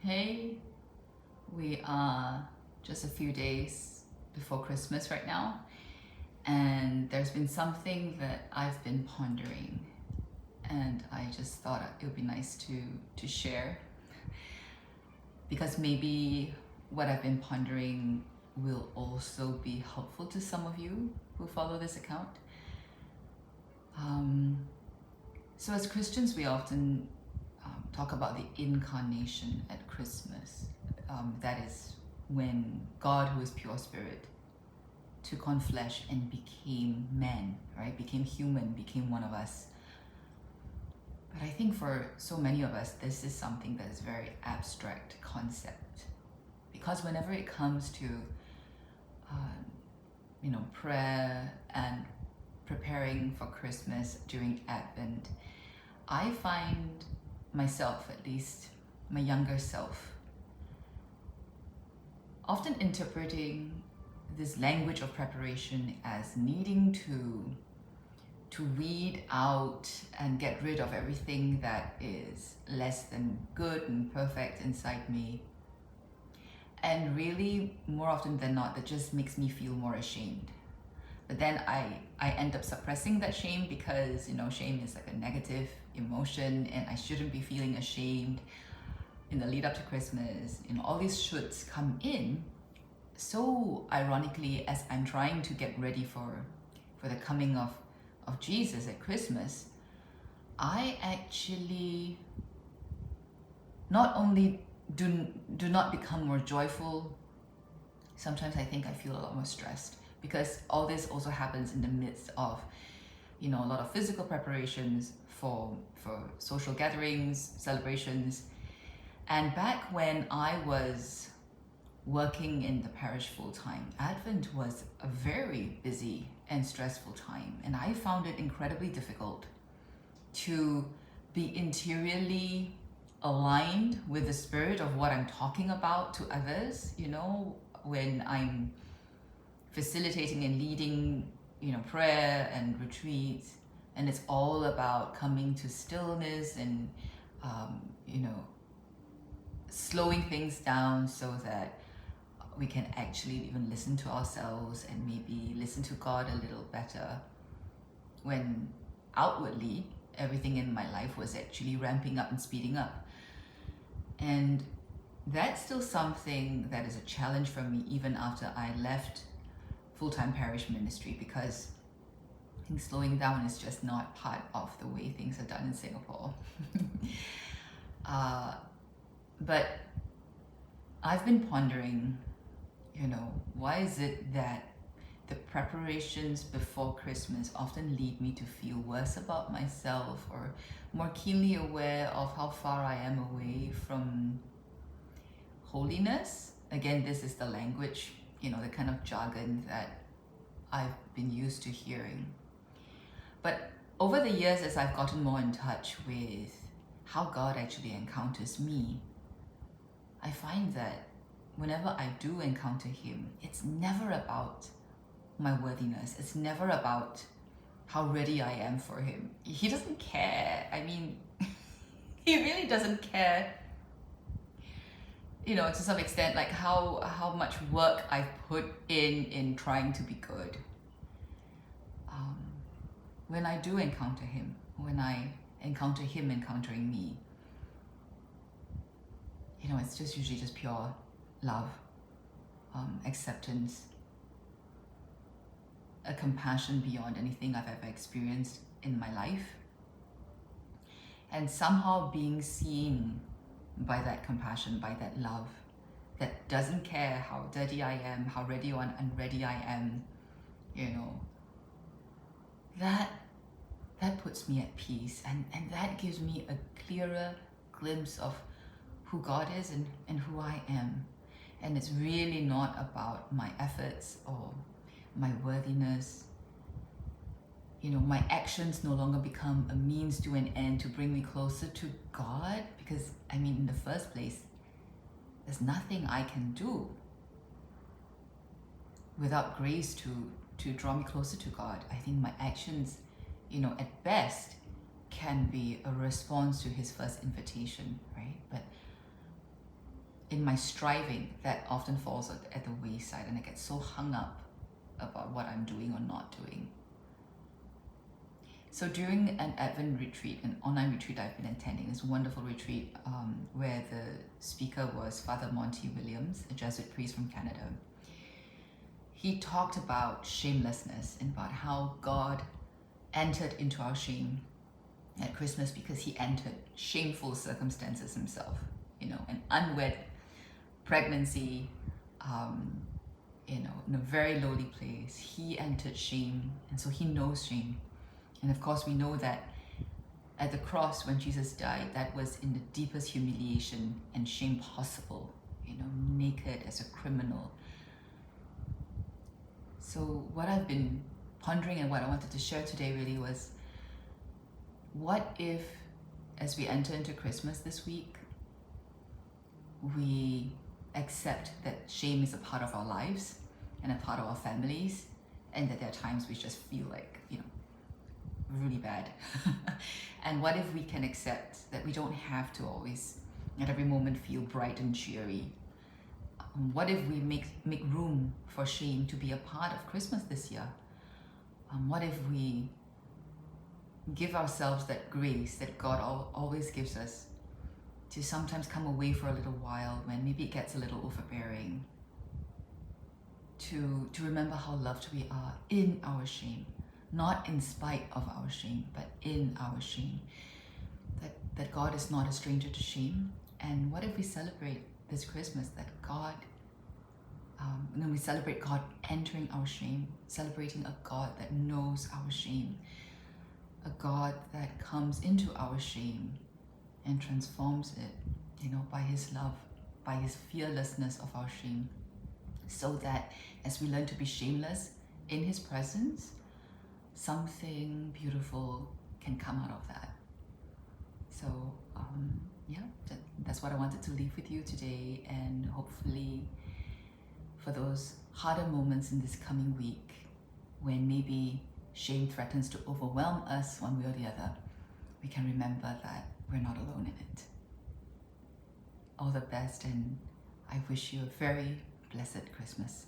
Hey, we are just a few days before Christmas right now, and there's been something that I've been pondering, and I just thought it would be nice to share because maybe what I've been pondering will also be helpful to some of you who follow this account. So as Christians, we often talk about the incarnation at Christmas. That is when God, who is pure spirit, took on flesh and became man, right? Became human, became one of us. But I think for so many of us, this is something that is a very abstract concept. Because whenever it comes to, prayer and preparing for Christmas during Advent, I find myself, at least my younger self, often interpreting this language of preparation as needing to weed out and get rid of everything that is less than good and perfect inside me. And really, more often than not, that just makes me feel more ashamed. But then I end up suppressing that shame because, shame is like a negative emotion and I shouldn't be feeling ashamed in the lead up to Christmas. All these shoulds come in so ironically as I'm trying to get ready for the coming of Jesus at Christmas. I actually not only do not become more joyful, sometimes I think I feel a lot more stressed because all this also happens in the midst of a lot of physical preparations for social gatherings, celebrations. And back when I was working in the parish full-time, Advent was a very busy and stressful time, and I found it incredibly difficult to be interiorly aligned with the spirit of what I'm talking about to others, when I'm facilitating and leading, prayer and retreats, and it's all about coming to stillness and, slowing things down so that we can actually even listen to ourselves and maybe listen to God a little better, when outwardly everything in my life was actually ramping up and speeding up. And that's still something that is a challenge for me even after I left full-time parish ministry, because I think slowing down is just not part of the way things are done in Singapore. But I've been pondering, why is it that the preparations before Christmas often lead me to feel worse about myself or more keenly aware of how far I am away from holiness? Again, this is the language, the kind of jargon that I've been used to hearing. But over the years, as I've gotten more in touch with how God actually encounters me, I find that whenever I do encounter Him, it's never about my worthiness. It's never about how ready I am for Him. He doesn't care. I mean, He really doesn't care, to some extent, like how much work I've put in trying to be good. When I do encounter Him, when I encounter Him encountering me, it's just usually just pure love, acceptance, a compassion beyond anything I've ever experienced in my life, and somehow being seen by that compassion, by that love that doesn't care how dirty I am, how ready or unready I am, that puts me at peace, and that gives me a clearer glimpse of who God is and who I am. And it's really not about my efforts or my worthiness. My actions no longer become a means to an end to bring me closer to God, because in the first place, there's nothing I can do without grace to draw me closer to God. I think my actions, at best, can be a response to His first invitation, right? But in my striving, that often falls at the wayside, and I get so hung up about what I'm doing or not doing. So during an Advent retreat, an online retreat I've been attending, this wonderful retreat where the speaker was Father Monty Williams, a Jesuit priest from Canada. He talked about shamelessness and about how God entered into our shame at Christmas because he entered shameful circumstances himself, an unwed pregnancy, in a very lowly place. He entered shame, and so he knows shame. And of course, we know that at the cross, when Jesus died, that was in the deepest humiliation and shame possible, naked as a criminal. So what I've been pondering and what I wanted to share today really was, what if, as we enter into Christmas this week, we accept that shame is a part of our lives and a part of our families, and that there are times we just feel like, really bad. And what if we can accept that we don't have to always, at every moment, feel bright and cheery? What if we make room for shame to be a part of Christmas this year? What if we give ourselves that grace that God always gives us, to sometimes come away for a little while when maybe it gets a little overbearing, to remember how loved we are in our shame, not in spite of our shame, but in our shame, that God is not a stranger to shame. And what if we celebrate this Christmas that God, when we celebrate God entering our shame, celebrating a God that knows our shame, a God that comes into our shame and transforms it, by his love, by his fearlessness of our shame, so that as we learn to be shameless in his presence, something beautiful can come out of that. So that's what I wanted to leave with you today, and hopefully for those harder moments in this coming week, when maybe shame threatens to overwhelm us one way or the other, we can remember that we're not alone in it. All the best, and I wish you a very blessed Christmas.